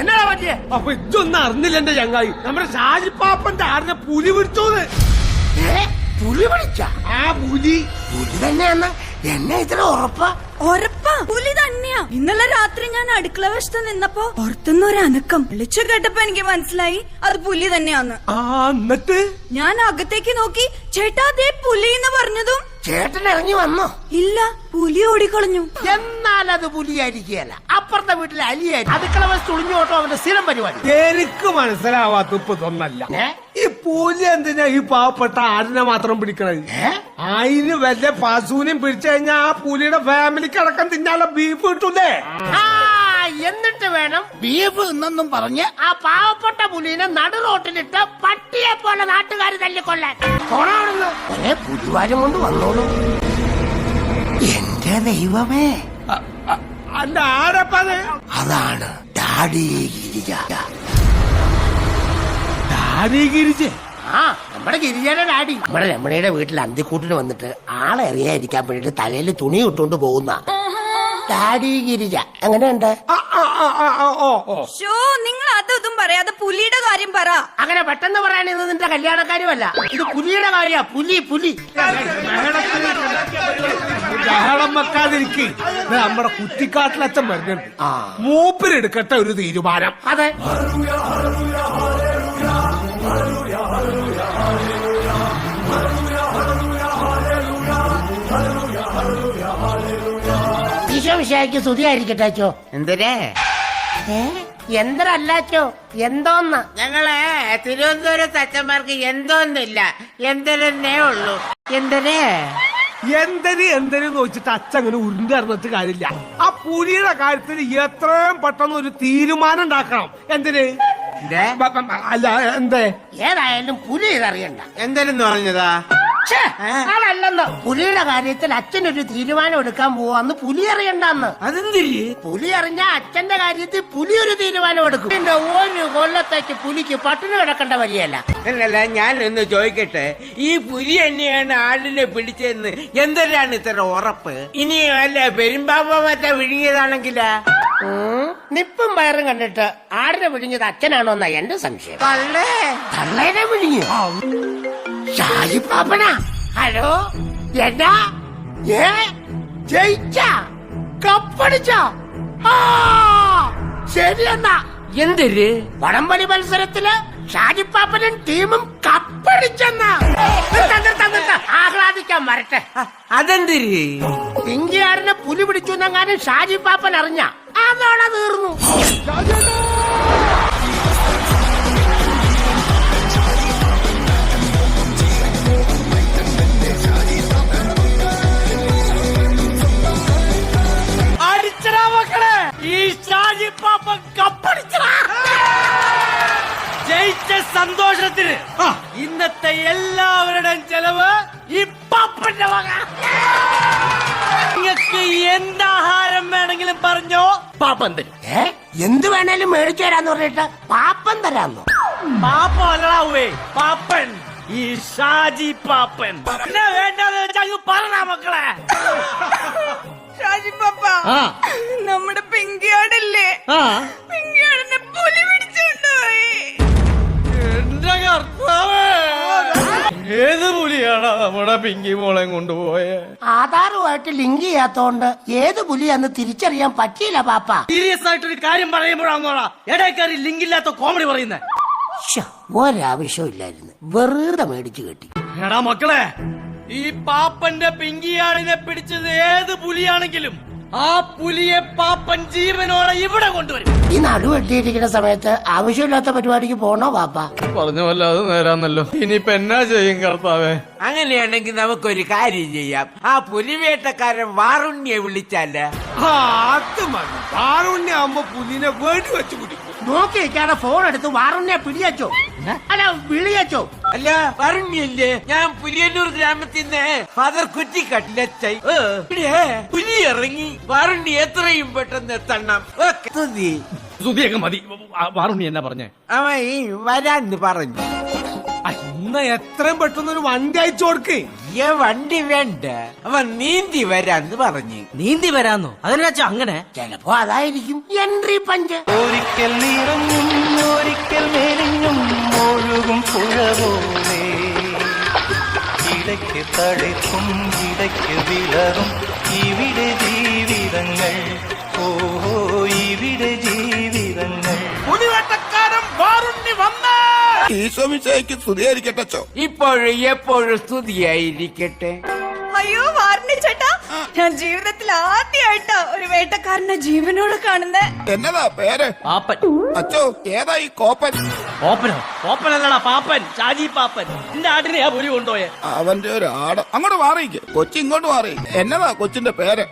എന്നാ പറ്റിയേ? അപ്പൊ ഇതൊന്നും അറിഞ്ഞില്ല എന്റെ ചങ്ങായി. നമ്മുടെ ഷാജിപ്പാപ്പന്റെ ആടിനെ പുലി പിടിച്ചോന്ന്. പുലി പിടിച്ച? ആ പുലി തന്നെയാന്ന് എന്നെ ഇത്ര ഉറപ്പാ? ഉറപ്പാ പുലി തന്നെയാ. ഇന്നലെ രാത്രി ഞാൻ അടുക്കള വശത്ത് നിന്നപ്പോ പുറത്തുനിന്ന് ഒരു അനക്കം വിളിച്ചു കേട്ടപ്പോ എനിക്ക് മനസ്സിലായി അത് പുലി തന്നെയാന്ന്. എന്നിട്ട് ഞാൻ അകത്തേക്ക് നോക്കി, ചേട്ടാ ദേ പുലി എന്ന് പറഞ്ഞതും ചേട്ടൻ ഇറങ്ങി വന്നോ? ഇല്ല, പുലി ഓടിക്കളഞ്ഞു. എന്നാൽ അത് പുലിയായിരിക്കുകയല്ല, അപ്പുറത്തെ വീട്ടിലെ അലിയായിരിക്കും. അടുക്കള വശത്ത് ഒളിഞ്ഞോട്ടോ അവന്റെ സ്ഥിരം പരിപാടി. എനിക്ക് മനസ്സിലാവാത്ത ഇപ്പൊ ഇതൊന്നല്ല. ഈ പുലി എന്തിനാ ഈ പാവപ്പെട്ട ആടിനെ മാത്രം പിടിക്കണത്? അതിന് വല്ല പശുവിനെയും പിടിച്ചു കഴിഞ്ഞാൽ ആ പുലിയുടെ ഫാമിലിക്ക് അടക്കം തിന്നാനുള്ള ബീഫ് കിട്ടൂലേ? എന്നിട്ട് വേണം ബീഫ് എന്നും പറഞ്ഞ് ആ പാവപ്പെട്ട പുലിനെ നടു റോട്ടിലിട്ട് പട്ടിയെ പോലെ നാട്ടുകാർ തല്ലിക്കൊല്ലാൻ. ഒരേ പുലിവാരം കൊണ്ട് വന്നോളൂ. എന്റെ ദൈവമേ, അന്റെ ആരപ്പത്? അതാണ് ഡാഡി ഗിരിജ. ഡാഡി ഗിരിജ? ആ, നമ്മുടെ ഗിരിജയുടെ ഡാഡി. നമ്മുടെ രമണിയുടെ വീട്ടിൽ അന്തിക്കൂട്ടിന് വന്നിട്ട് ആളെ അറിയാതിരിക്കാൻ വേണ്ടിട്ട് തലയിൽ തുണി ഇട്ടുകൊണ്ട് പോകുന്ന ഡാഡി ഗിരിജ. എങ്ങനെയുണ്ട്? നിങ്ങൾ അതൊന്നും പറയാതെ പുലിയുടെ കാര്യം പറ. അങ്ങനെ പെട്ടെന്ന് പറയാനിത് നിന്റെ കല്യാണക്കാരുമല്ല, ഇത് പുലിയുടെ കാര്യ. പുലി പുലി ബഹളം വെക്കാതിരിക്കും. നമ്മുടെ കുറ്റിക്കാട്ടിലച്ഛൻ വരുന്നുണ്ട്. മൂപ്പരെടുക്കട്ടെ ഒരു തീരുമാനം. അതെ, ഈശോ വിഷയക്ക് സ്തുതിയായിരിക്കട്ടെ അച്ചോ. എന്തരേ? എന്തരല്ലാച്ചോ, എന്തോന്ന്? ഞങ്ങള് തിരുവനന്തപുരത്ത് അച്ഛന്മാർക്ക് എന്തോന്നില്ല, എന്തരന്നേ ഉള്ളൂ. എന്തരേ? എന്തിന് നോച്ചിട്ട് അച്ഛൻ അങ്ങനെ ഉരുണ്ടറിഞ്ഞിട്ട് കാര്യമില്ല. ആ പുലിയുടെ കാര്യത്തിൽ എത്രയും പെട്ടെന്ന് ഒരു തീരുമാനം ഉണ്ടാക്കണം. എന്തിന്? അല്ല എന്തേ? ഏതായാലും പുലി ഇതറിയണ്ട. എന്തരെന്ന് പറഞ്ഞതാ? അതല്ലെന്ന്, പുലിയുടെ കാര്യത്തിൽ അച്ഛനൊരു തീരുമാനം എടുക്കാൻ പോവാന്ന് പുലി അറിയണ്ടെന്ന്. അതെന്തിരി? പുലി അറിഞ്ഞ അച്ഛന്റെ കാര്യത്തിൽ പുലി ഒരു തീരുമാനം എടുക്കും. പിന്നെ ഒരു കൊല്ലത്തേക്ക് പുലിക്ക് പട്ടിണി കിടക്കേണ്ട വരികയല്ല. അല്ലല്ല, ഞാനൊന്ന് ചോദിക്കട്ടെ, ഈ പുലി തന്നെയാണ് ആടിനെ പിടിച്ചതെന്ന് എന്തൊരാണ് ഇത്ര ഉറപ്പ്? ഇനി അല്ല പെരുമ്പാമ്പ മറ്റേ വിഴുങ്ങിയതാണെങ്കിലാ? നിപ്പും പയറും കണ്ടിട്ട് ആടിനെ വിഴുങ്ങിയത് അച്ഛനാണോ എന്നാ എന്റെ സംശയം. തള്ളേനെ വിഴുങ്ങി ഷാജിപ്പാപ്പനാ? ഹലോ, എന്നാ? ജയിച്ച? കപ്പടിച്ച? ശരിയെന്നാ. എന്തൊരു വടംവലി മത്സരത്തില് ഷാജിപ്പാപ്പനും ടീമും കപ്പടിച്ചെന്നാ. ആഹ്ലാദിക്കാൻ വരട്ടെ. അതെന്തിരി? പിങ്കിയാടിനെ പുലി പിടിച്ചു എന്നെങ്ങാനും ഷാജിപ്പാപ്പൻ അറിഞ്ഞ അതോടെ തീർന്നു. അടിച്ചടാ മക്കളെ, ഈ ഷാജിപ്പാപ്പൻ കപ്പടിച്ചടാ. ജയിച്ച സന്തോഷത്തിന് ഇന്നത്തെ എല്ലാവരുടെയും ചെലവ് ഈ പാപ്പന്റെ വക. നിങ്ങൾക്ക് എന്താഹാരം വേണമെങ്കിലും പറഞ്ഞോ, പാപ്പൻ തരും. എന്ത് വേണേലും മേടിച്ചു തരാന്ന് പറഞ്ഞിട്ട് പാപ്പൻ തരാന്നോ? പാപ്പ അല്ലാവേ, പാപ്പൻ. ഈ ഷാജി പാപ്പൻ. പിന്നെ വേണ്ടെന്ന് വെച്ചാൽ പറഞ്ഞ മക്കളെ. ഷാജിപ്പാപ്പ, നമ്മുടെ പിങ്കിയാടല്ലേ, പിങ്കിയാടിനെ പുലി പിടിച്ചുകൊണ്ടുപോയി. എന്റെ കർത്താവേ, ഏത് പുലിയാണ് നമ്മുടെ പിങ്കി മോളെ കൊണ്ടുപോയെ? ആധാറുമായിട്ട് ലിങ്ക് ചെയ്യാത്തോണ്ട് ഏത് പുലിയാന്ന് തിരിച്ചറിയാൻ പറ്റിയില്ല പാപ്പ. സീരിയസ് ആയിട്ടൊരു കാര്യം പറയുമ്പോഴാന്നോടാ ഇടയ്ക്കാരി ലിങ്ക് ഇല്ലാത്ത കോമഡി പറയുന്നേ. ഒരാവശ്യവും ഇല്ലായിരുന്നു, വെറുതെ മേടിച്ചു കെട്ടി. എടാ മക്കളെ, ഈ പാപ്പന്റെ പിങ്കിയാടിനെ പിടിച്ചത് ഏത് പുലിയാണെങ്കിലും ആ പുലിയെ പാപ്പൻ ജീവനോടെ ഇവിടെ കൊണ്ടുവരും. ഈ നടുവെട്ടിയിരിക്കുന്ന സമയത്ത് ആവശ്യമില്ലാത്ത പരിപാടിക്ക് പോണോ പാപ്പ? പറഞ്ഞു വല്ലാതെ നേരാന്നല്ലോ. ഇനിയിപ്പൊ എന്നാ ചെയ്യും കർത്താവേ? അങ്ങനെയാണെങ്കിൽ നമുക്കൊരു കാര്യം ചെയ്യാം, ആ പുലിവേട്ടക്കാരൻ വാറുണ്ണിയെ വിളിച്ചാല്? അത് മതി. വാറുണ്ണിയാകുമ്പോ പുലിനെ വേണ്ടി വെച്ച് പിടിക്കും. നോക്കി വെക്കാതെ ഫോൺ എടുത്ത് വാറുണ്ണിയെ പിടിയച്ചോ, അല്ല വിളിയച്ചോ. അല്ല, വാറുണ്ണിയല്ലേ? ഞാൻ പുലിയന്നൂർ ഗ്രാമത്തിൽ നിന്ന് ഫാദർ കുറ്റിക്കാട്ടിലെത്തി. പുലി ഇറങ്ങി, വാറുണ്ണി എത്രയും പെട്ടെന്ന് എത്തണം. സുധിയൊക്കെ മതി. വാറുണ്ണി എന്നാ പറഞ്ഞേ? അവൻ വരാന്ന് പറഞ്ഞു. ഇന്ന് എത്രയും പെട്ടെന്ന് ഒരു വണ്ടി അയച്ചു കൊടുക്ക്. വണ്ടി വേണ്ട, അവൻ നീന്തി വരാന്ന് പറഞ്ഞു. നീന്തി വരാന്നോ? അതിനാച്ചാ അങ്ങനെ? ചിലപ്പോ അതായിരിക്കും എൻട്രി പഞ്ച്. ഒരിക്കൽ നിറഞ്ഞും ഒരിക്കൽ മെലിഞ്ഞും ഒഴുകും പുഴ പോലെ ഇടയ്ക്ക് തളിക്കും ഇടയ്ക്ക് വിളറും ഇവിടെ ജീവിതങ്ങൾ. ഓ ഇവിടെ ജീവിതങ്ങൾ. പുലിവേട്ടക്കാരൻ വാറുണ്ണി വന്നേ. ഈശോമിശിഹായ്ക്ക് സ്തുതിയായിരിക്കട്ടെ അച്ചോ. ഇപ്പോഴും എപ്പോഴും സ്തുതിയായിരിക്കട്ടെ. അയ്യോ വാറിന്റെ ചേട്ടാ, ഞാൻ ജീവിതത്തിൽ ആദ്യമായിട്ടാ ഒരു വേട്ടക്കാരനെ ജീവനോട് കാണുന്നേ. എന്നതാ പേര്? പാപ്പൻ. അച്ചോ ഏതാ ഈ കോപ്പൻ? ഓപ്പനോ? ഓപ്പനല്ലടാ പാപ്പൻ, ഷാജി പാപ്പൻ. എന്റെ ആടിനെയാ പുലി കൊണ്ടുപോയെ. അവന്റെ ഒരു ആട്. അങ്ങോട്ട് മാറിയിക്ക്, കൊച്ചി ഇങ്ങോട്ട് മാറി. എന്നതാ കൊച്ചിന്റെ പേര്?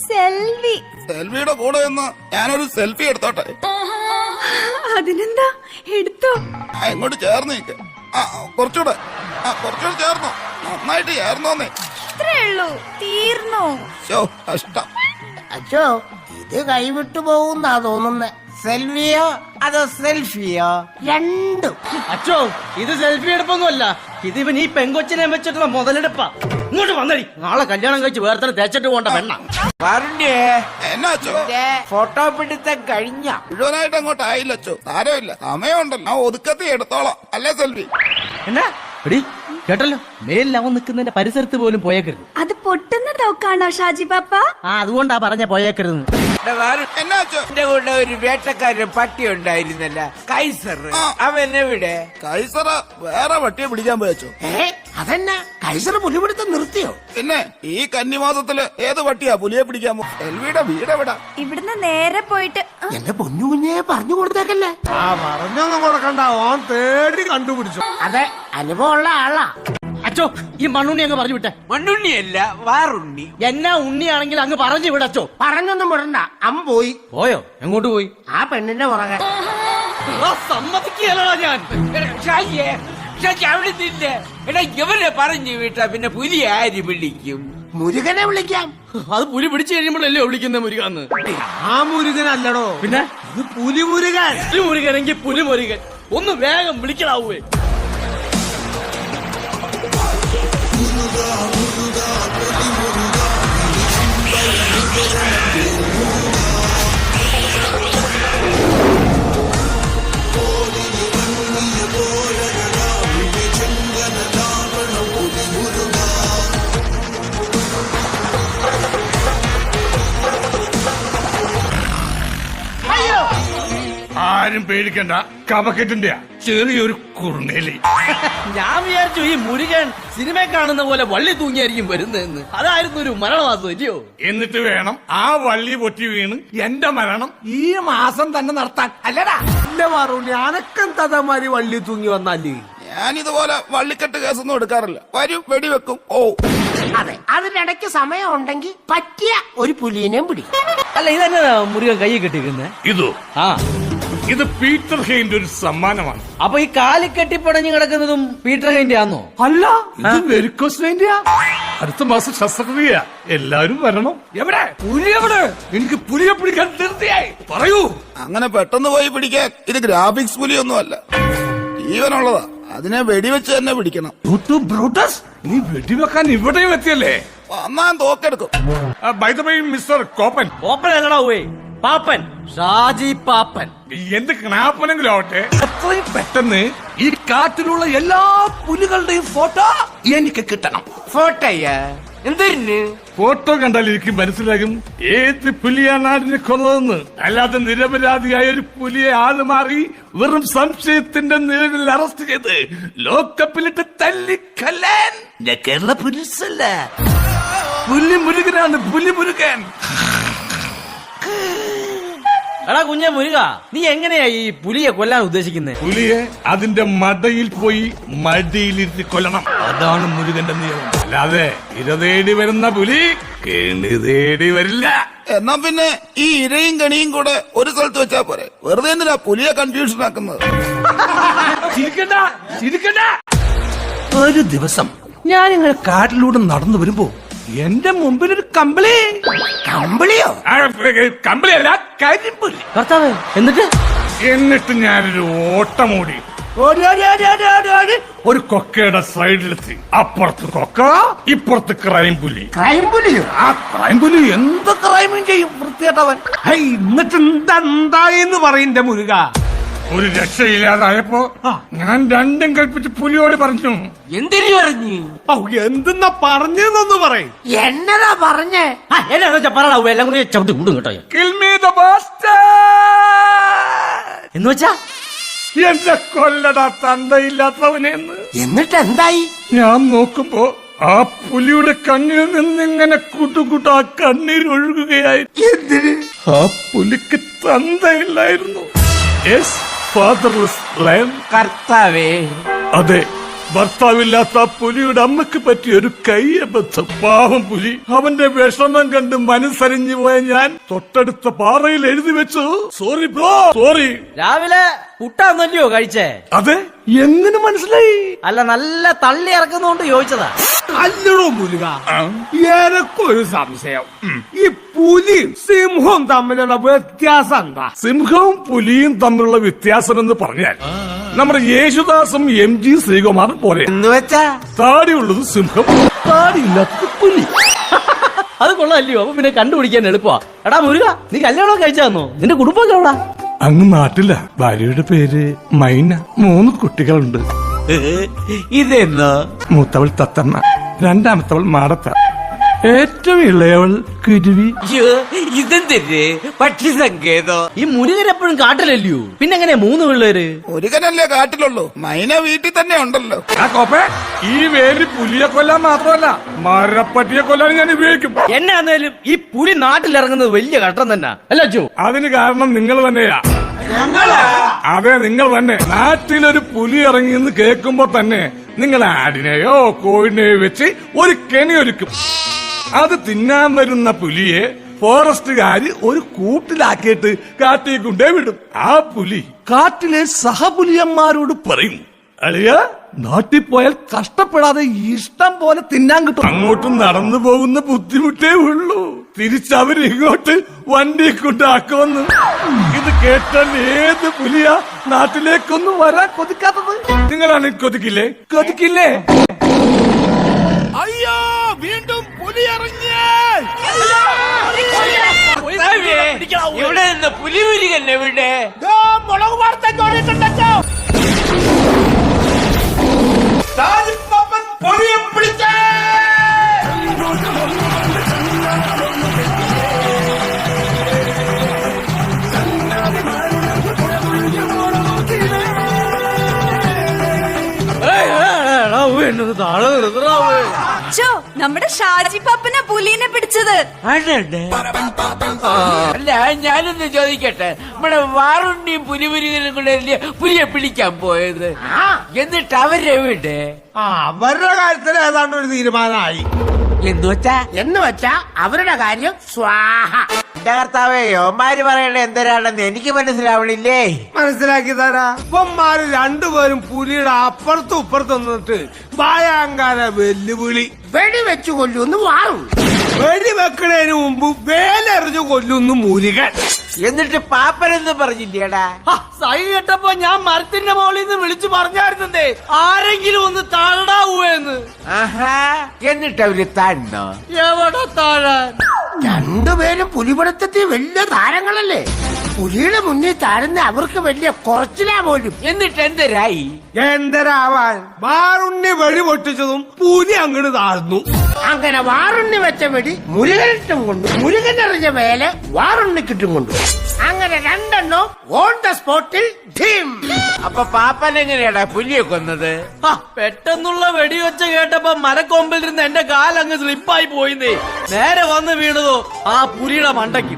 സെൽവി. സെൽവിയുടെ കൂടെ നിന്ന് ഞാനൊരു സെൽഫി എടുത്തോട്ടെ. അതിനെന്താ, എടുത്തോ. ഇങ്ങോട്ട് ചേർന്ന് നിൽക്ക്. കുറച്ചുകൂടെ ചേർന്നോ. നന്നായിട്ട് ചേർന്നോന്നേ. ഇത്രേ ഉള്ളൂ, തീർന്നോ? ശോ കഷ്ടം. അച്ഛോ ഇത് കൈവിട്ടു പോകുന്നാ തോന്നുന്നേ. സെൽഫിയോ അതോ സെൽഫിയോ? രണ്ടും. അച്ചോ, ഇത് സെൽഫി എടുപ്പൊന്നുമല്ല, ഇതിവൻ ഈ പെങ്കൊച്ചിനെ വെച്ചിട്ടുള്ള മുതലെടുപ്പാ. ഇങ്ങോട്ട് വന്നടി, നാളെ കല്യാണം കഴിച്ച് വേർത്തന്നെ തേച്ചിട്ട് പോണ്ട പെണ്ണ. പറഞ്ഞേ എന്നാ അച്ചോ? ഫോട്ടോ പിടുത്തം കഴിഞ്ഞ മുഴുവനായിട്ട് അങ്ങോട്ട് ആയില്ല അച്ചോ. സാരമില്ല, സമയമുണ്ടല്ലോ. ഞാൻ ഒതുക്കത്തി എടുത്തോളാം. അല്ലേ സെൽഫി? എന്നാ എടി കേട്ടല്ലോ, മേലിലാവൻ നിൽക്കുന്നതിന്റെ പരിസരത്ത് പോലും പോയേക്കരുത്. അത് പൊട്ടുന്ന തോക്കാണോ ഷാജി പാപ്പ? അതുകൊണ്ടാ പറഞ്ഞ പോയേക്കരുത്. എന്നാ അച്ചോ? എന്റെ കൂടെ ഒരു വേട്ടക്കാരൻ പട്ടി ഉണ്ടായിരുന്നല്ല, കൈസർ. അവൻ എവിടെ? കൈസറ വേറെ പട്ടിയെ പിടിക്കാൻ പോയച്ചോ. അതെന്നാ കൈസർ പുലിപിടുത്തം നിർത്തിയോ? പിന്നെ ഈ കന്നിമാസത്തില് ഏത് പട്ടിയാ പുലിയെ പിടിക്കാൻ പോ? സെൽവിയുടെ വീട് എവിടാ? ഇവിടുന്ന് നേരെ പോയിട്ട് എന്റെ പൊന്നു കുഞ്ഞെ പറഞ്ഞു കൊടുത്തേക്കല്ലേ. പറഞ്ഞൊന്നും കൊടുക്കണ്ട, ഓൻ തേടി കണ്ടുപിടിച്ചു. അതെ, അനുഭവമുള്ള ആളാ. അച്ചോ, ഈ മണ്ണുണ്ണി അങ്ങ് പറഞ്ഞു വിട്ടെ. മണ്ണുണ്ണിയല്ല, വാറുണ്ണി. എന്നാ ഉണ്ണിയാണെങ്കിൽ അങ്ങ് പറഞ്ഞു വിടച്ചോ. പറഞ്ഞൊന്നും വിടണ്ട, അമ്മ പോയി. പോയോ? എങ്ങോട്ട് പോയി? ആ പെണ്ണിന്റെ പുറകെ. സമ്മതിക്കുകയല്ലോ ഞാൻ. ഷാജിയെ, ഷാജി അവിടെ നില്ല. എടാ ഇവരെ പറഞ്ഞു വിട്ടാ പിന്നെ പുലി ആര് വിളിക്കും? മുരുകനെ വിളിക്കാം. അത് പുലി പിടിച്ചു കഴിയുമ്പോഴല്ലേ വിളിക്കുന്ന മുരുകാന്ന്. ആ മുരുകനല്ലടോ, പിന്നെ ഇത് പുലി മുരുകൻ. പുലി മുരുകനെങ്കിൽ പുലി മുരുകൻ. ഒന്ന് വേഗം വിളിക്കലാവേ. ആരും പേടിക്കണ്ട, കപക്കെട്ടിന്റെ ചെറിയൊരു കുറുനേലി. ഞാൻ വിചാരിച്ചു ഈ മുരുകൻ സിനിമ കാണുന്ന പോലെ വള്ളി തൂങ്ങിയായിരിക്കും വരുന്നതെന്ന്. അതായിരുന്നു ഒരു മരണവാസം ഇല്ലയോ? എന്നിട്ട് വേണം ആ വള്ളി പൊട്ടി വീണ് എന്റെ മരണം ഈ മാസം തന്നെ നടത്താൻ. അല്ലടാ എന്റെ വാറുണ്ണി, അനക്കെന്താമാതിരി വള്ളി തൂങ്ങി വന്നാല്. ഞാനിതുപോലെ വള്ളിക്കെട്ട് കേസൊന്നും എടുക്കാറില്ല. വരും, വെടിവെക്കും. ഓ അതെ, അതിനിടയ്ക്ക് സമയം ഉണ്ടെങ്കിൽ പറ്റിയ ഒരു പുലിനെയും പിടിക്കും. അല്ല, ഇതെന്നാ മുരുകൻ കൈ കെട്ടിരിക്കുന്നേ? ഇതോ? ആ, ഇത് പീറ്റർ ഹെയിന്റെ ഒരു സമ്മാനമാണ്. അപ്പൊ ഈ കാലി കെട്ടിപ്പടഞ്ഞു കിടക്കുന്നതും പീറ്റർ ഹെയിന്റെ ആന്നോ? അല്ല, ഇത് വെരിക്കോസ് വെയിന്റെയാ. അടുത്ത മാസം ശസ്ത്രക്രിയ, എല്ലാരും വരണം. എവിടെ പുലി? എവിടെ? എനിക്ക് പുലിയെ പിടിക്കാൻ തീർച്ചയായി. പറയൂ. അങ്ങനെ പെട്ടെന്ന് പോയി പിടിക്കാൻ ഇത് ഗ്രാഫിക്സ് പുലിയൊന്നും അല്ല, ജീവനുള്ളതാ. അതിനെ വെടിവെച്ച് തന്നെ പിടിക്കണം. ബ്രൂട്ടസ്, നീ വെടിവെക്കാൻ ഇവിടെയും എത്തിയല്ലേ? വന്നാൻ തോക്കെടുക്കും. By the way mister Koppan. ഓപ്പൻ അല്ലടാ പോയി, പാപ്പൻ, ഷാജി പാപ്പൻ. എന്ത് ക്നാപ്പനെങ്കിലും ആവട്ടെ, എത്രയും പെട്ടെന്ന് ഈ കാട്ടിലുള്ള എല്ലാ പുലികളുടെയും ഫോട്ടോ എനിക്ക് കിട്ടണം. ഫോട്ടോയാ? എന്തിന്? ഫോട്ടോ കണ്ടാൽ എനിക്ക് മനസ്സിലാകും ഏത് പുലിയാണ് ആടിനെ കൊന്നതെന്ന്. അല്ലാതെ നിരപരാധിയായ ഒരു പുലിയെ ആള് മാറി വെറും സംശയത്തിന്റെ നിഴലിൽ അറസ്റ്റ് ചെയ്ത് ലോക്കപ്പിലിട്ട് തല്ലിക്കൊല്ലാൻ ഞാൻ കേരള പോലീസല്ല. പുലി മുരുകനാണ്, പുലി മുരുകൻ. എടാ കുഞ്ഞെ മുരുക, നീ എങ്ങനെയാ ഈ പുലിയെ കൊല്ലാൻ ഉദ്ദേശിക്കുന്നത്? പുലിയെ അതിന്റെ മടയിൽ പോയി മടിയിലിരുത്തി കൊല്ലണം. അതാണ് മുരുകന്റെ നിയമം. അല്ലാതെ ഇര തേടി വരുന്ന പുലി കെണി തേടി വരില്ല. എന്നാ പിന്നെ ഈ ഇരയും കണിയും കൂടെ ഒരു സ്ഥലത്ത് വെച്ചാ പോരെ? വെറുതെ എന്തിനാ പുലിയെ കൺഫ്യൂഷൻ ആക്കുന്നത്? ചിരിക്കണ്ട, ചിരിക്കണ്ട. ഒരു ദിവസം ഞാനിങ്ങനെ കാട്ടിലൂടെ നടന്നു വരുമ്പോ എന്റെ മുമ്പിൽ ഒരു കമ്പിളി. കമ്പിളിയോ? കമ്പിളിയല്ല, കരിമ്പുലി. കർത്താവേ, എന്നിട്ട് എന്നിട്ട് ഞാനൊരു ഓട്ടമോടി ഓടി ഓടി ഓടി ഓടി ഓടി ഓടി. ഒരു കൊക്കയുടെ സൈഡിലെത്തി. അപ്പുറത്ത് കൊക്ക, ഇപ്പുറത്ത് ക്രൈം പുലി. ക്രൈം പുലിയോ? ആ ക്രൈം പുലി എന്ത് ക്രൈമും ചെയ്യും, വൃത്തിയേട്ടവൻ. ഹൈ, എന്നിട്ട് എന്തായെന്ന് പറയണ്ട മുരുക. ഒരു രക്ഷയില്ലാതായപ്പോ ഞാൻ രണ്ടും കൽപ്പിച്ച് പുലിയോട് പറഞ്ഞു. എന്തിനു പറഞ്ഞു? ഔ, എന്തെന്നാ പറഞ്ഞെന്നൊന്ന് പറയും. എന്നതാ പറഞ്ഞേ? എന്നാ പറയണ എല്ലാം കൂടി ചവിട്ടി കൂടും കേട്ടോ. Kill me the bastard! എന്ന് വെച്ചാ എന്റെ കൊല്ലട തന്തയില്ലാത്തവനെന്ന്. എന്നിട്ട് എന്തായി? ഞാൻ നോക്കുമ്പോ ആ പുലിയുടെ കണ്ണിൽ നിന്നിങ്ങനെ കുട്ടുകുട്ടാ കണ്ണീരൊഴുകുകയായി. ആ പുലിക്ക് തന്തയില്ലായിരുന്നു. Yes, fatherless lion. കർത്താവേ, അതെ, ഭർത്താവില്ലാത്ത ആ പുലിയുടെ അമ്മക്ക് പറ്റിയ ഒരു കയ്യബദ്ധം. പാവം പുലി അവന്റെ വിഷമം കണ്ട് മനസ്സരിഞ്ഞു പോയ ഞാൻ തൊട്ടടുത്ത പാറയിൽ എഴുതി വെച്ചു, സോറി ബ്രോ, സോറി. രാവിലെ പുട്ടാന്നല്ലയോ കഴിച്ചേ? അതെ, എങ്ങനെ മനസ്സിലായി? അല്ല, നല്ല തള്ളി ഇറക്കുന്നോണ്ട് ചോദിച്ചതാ. അല്ലടോ മുരുക, എനക്കൊരു സംശയം. ഈ പുലിയും സിംഹവും തമ്മിലുള്ള വ്യത്യാസം എന്താ? സിംഹവും പുലിയും തമ്മിലുള്ള വ്യത്യാസം എന്ന് പറഞ്ഞാൽ നമ്മുടെ യേശുദാസും MG ശ്രീകുമാറും പോലെ. എന്ന് വെച്ചാ താടിയുള്ളത് സിംഹം, താടിയില്ലാത്തത് പുലി. അത് കൊള്ളാമല്ലയോ? അപ്പൊ പിന്നെ കണ്ടുപിടിക്കാൻ എളുപ്പമാ. എടാ മുരുക, നീ കല്യാണം കഴിച്ചാന്നോ? നിന്റെ കുടുംബമൊക്കെ എവിടാ? അങ്ങ് നാട്ടില. ഭാര്യയുടെ പേര് മൈന. 3 കുട്ടികളുണ്ട്. ഇതെന്നോ? മൂത്തവൾ തത്തമ്മ, രണ്ടാമത്തവൾ മാടത്ത, ഏറ്റവും ഇളയവൾ കുരുവി. ഇതെന്തിന് പക്ഷി സങ്കേതോ? ഈ മുരുകൻ കാട്ടിലല്ലയോ, പിന്നെ എങ്ങനെ 3 പിള്ളേര്? ഒരുകനല്ലേ കാട്ടിലുള്ളൂ, മൈന വീട്ടിൽ തന്നെ ഉണ്ടല്ലോ. ആ കോപ്പേ, ഈ വേലി പുലിയെ കൊല്ലാൻ മാത്രമല്ല മരപ്പട്ടിയെ കൊല്ലാൻ ഞാൻ ഉപയോഗിക്കും. എന്നാന്നേലും ഈ പുലി നാട്ടിലിറങ്ങുന്നത് വലിയ ഘട്ടം തന്നെ അല്ല അച്ഛോ? അതിന് കാരണം നിങ്ങൾ തന്നെയാ. അതെ, നിങ്ങൾ തന്നെ. നാട്ടിലൊരു പുലി ഇറങ്ങിയെന്ന് കേൾക്കുമ്പോ തന്നെ നിങ്ങൾ ആടിനെയോ കോഴിനെയോ വെച്ച് ഒരു കെണി ഒരുക്കും. അത് തിന്നാൻ വരുന്ന പുലിയെ ഫോറസ്റ്റുകാര് ഒരു കൂട്ടിലാക്കിയിട്ട് കാട്ടിൽ കൊണ്ടേ വിടും. ആ പുലി കാട്ടിലെ സഹപുലിയന്മാരോട് പറയും, അളിയ, നാട്ടിൽ പോയാൽ കഷ്ടപ്പെടാതെ ഇഷ്ടം പോലെ തിന്നാൻ കിട്ടും. അങ്ങോട്ട് നടന്നു പോകുന്ന ബുദ്ധിമുട്ടേ ഉള്ളൂ, തിരിച്ചവര് ഇങ്ങോട്ട് വണ്ടി കൊണ്ടാക്കുമെന്ന്. ഇത് കേട്ടാൽ ഏത് പുലിയാ നാട്ടിലേക്കൊന്നും വരാൻ കൊതിക്കാത്തത്? നിങ്ങളാണ് കൊതിക്കില്ലേ? കൊതിക്കില്ലേ? അയ്യോ, വീണ്ടും പുലി ഇറങ്ങിയേ. ഇവിടെ നിന്ന് പുലി മുരുകൻ എവിടെ? മുളക് വാർത്ത ചോദിച്ചിട്ടോ? പുലിയെ പിടിച്ചേ. ചോ, നമ്മുടെ ഷാജി പാപ്പന പുലീനെ പിടിച്ചത്. അല്ല, ഞാനൊന്ന് ചോദിക്കട്ടെ, നമ്മുടെ വാറുണ്ണിയും പുലിമുരുകനും കൂടെ പുലിയെ പിടിക്കാൻ പോയത്, എന്നിട്ട് അവരെവിടെ? അവരുടെ കാര്യത്തിൽ ഏതാണ്ട് ഒരു തീരുമാനമായി. എന്ന് വെച്ചാ അവരുടെ കാര്യം സ്വാഹ. എന്റെ കർത്താവേ, യോമാര് പറയണ എന്തരാണെന്ന് എനിക്ക് മനസ്സിലാവണില്ലേ? മനസ്സിലാക്കി തരാ. ഇപ്പന്മാര് രണ്ടുപേരും പുലിയുടെ അപ്പുറത്തും ഇപ്പുറത്തും നിന്നിട്ട് ഭയങ്കര വെല്ലുവിളി. വെടിവെച്ചു കൊല്ലുന്നു വാറും. വെടിവെക്കണതിന് മുമ്പ് വേലെറിഞ്ഞു കൊല്ലുന്നു മുരുകൻ. എന്നിട്ട് പാപ്പനെന്ന് പറഞ്ഞില്ലേടാ? സൈ കേട്ടപ്പോ ഞാൻ മരത്തിന്റെ മുകളിൽ നിന്ന് വിളിച്ചു പറഞ്ഞായിരുന്നേ, ആരെങ്കിലും ഒന്ന് താഴടാവൂന്ന്. ആഹാ, എന്നിട്ട് അവര് താഴ്ന്നോ? എവിടെ താഴാൻ? രണ്ടുപേരും പുലിപടത്തെത്തി വലിയ താരങ്ങളല്ലേ. പുലിയുടെ മുന്നിൽ താഴ്ന്ന അവർക്ക് വലിയ കുറച്ചിലാ പോലും. എന്നിട്ട് എന്തരായി? എന്തരാവാൻ, വാറുണ്ണി വെടി പൊട്ടിച്ചതും പുലി അങ്ങോട്ട് താഴ്ന്നു. അങ്ങനെ വാറുണ്ണി വെച്ച വെടി മുരുകനിട്ടും കൊണ്ടു, മുരുകനെറിഞ്ഞ വേല വാറുണ്ണിക്കിട്ടും കൊണ്ടു. അങ്ങനെ രണ്ടെണ്ണം ഓൺ ദ സ്പോട്ടിൽ ധീം. അപ്പൊ പാപ്പൻ എങ്ങനെയാടാ പുലിയെ കൊന്നത്? പെട്ടെന്നുള്ള വെടിവെച്ച കേട്ടപ്പോ മരക്കൊമ്പിലിരുന്ന് എന്റെ കാലങ്ങ് സ്ലിപ്പായി പോയിന്നേ. നേരെ വന്ന് വീണതോ ആ പുലിയുടെ മണ്ടയ്ക്ക്.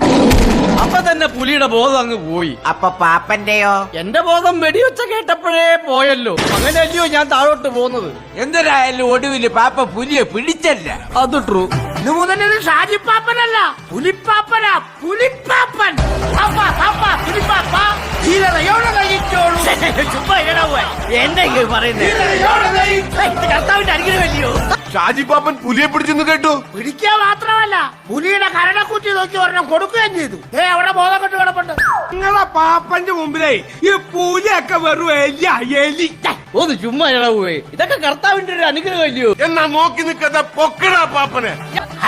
അപ്പൊ തന്നെ പുലിയുടെ ബോധം അങ്ങ് പോയി. അപ്പൊ പാപ്പന്റെയോ? എന്റെ ബോധം വെടിവെച്ച കേട്ടപ്പോഴേ പോയല്ലോ. അങ്ങനെയല്ലയോ ഞാൻ താഴോട്ട് പോകുന്നത്. എന്തരായാലും ഒടുവില് പാപ്പ പുലിയെ പിടിച്ചല്ല. അത് ട്രൂ. ഇന്നു മുതൽ ഷാജിപ്പാപ്പനല്ല, പുലിപ്പാപ്പനാ. പുലിപ്പാപ്പൻ. പാപ്പ, പാപ്പ, പുലിപ്പാപ്പ. ധീരതയോടെ കഴിച്ചോളൂ. ചുമ്മാ ഇടവേ. എന്നെ പറയുന്നത് കർത്താവിന്റെ അനുഗ്രഹമല്ലയോ? ഷാജി പാപ്പൻ പുലിയെ പിടിച്ചെന്ന് കേട്ടു. പിടിക്കുക മാത്രമല്ല പുലിയുടെ കരണക്കുറ്റി നോക്കി ഒരെണ്ണം കൊടുക്കുകയും ചെയ്തു. അവിടെ ബോധം കെട്ട് കിടപ്പുണ്ട്. നിങ്ങളെ പാപ്പന്റെ മുമ്പിലേ ഈ പുലിയൊക്കെ വെറും എലി. ഒന്ന് ചുമ്മാ ഇളവുവേ, ഇതൊക്കെ കർത്താവിന്റെ ഒരു അനുഗ്രഹമല്ലയോ? എന്നാ നോക്കി നിൽക്കാതെ പൊക്കടാ പാപ്പനെ.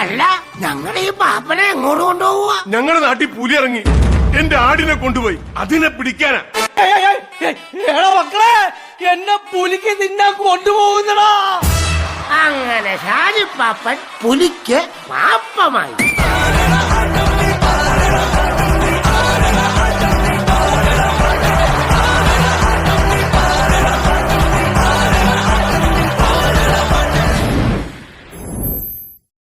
അല്ല ഞങ്ങൾ ഈ പാപ്പനെ എങ്ങോട്ട് കൊണ്ടുപോവുക? ഞങ്ങളുടെ നാട്ടിൽ പുലി ഇറങ്ങി എന്റെ ആടിനെ കൊണ്ടുപോയി. അതിനെ പിടിക്കാനാ. എടാ മക്കളെ, എന്നെ പുലിക്ക് തിന്നാൻ കൊണ്ടുപോകുന്നടാ. അങ്ങനെ ഷാജിപ്പാപ്പൻ പുലിക്ക് പാപ്പമായി.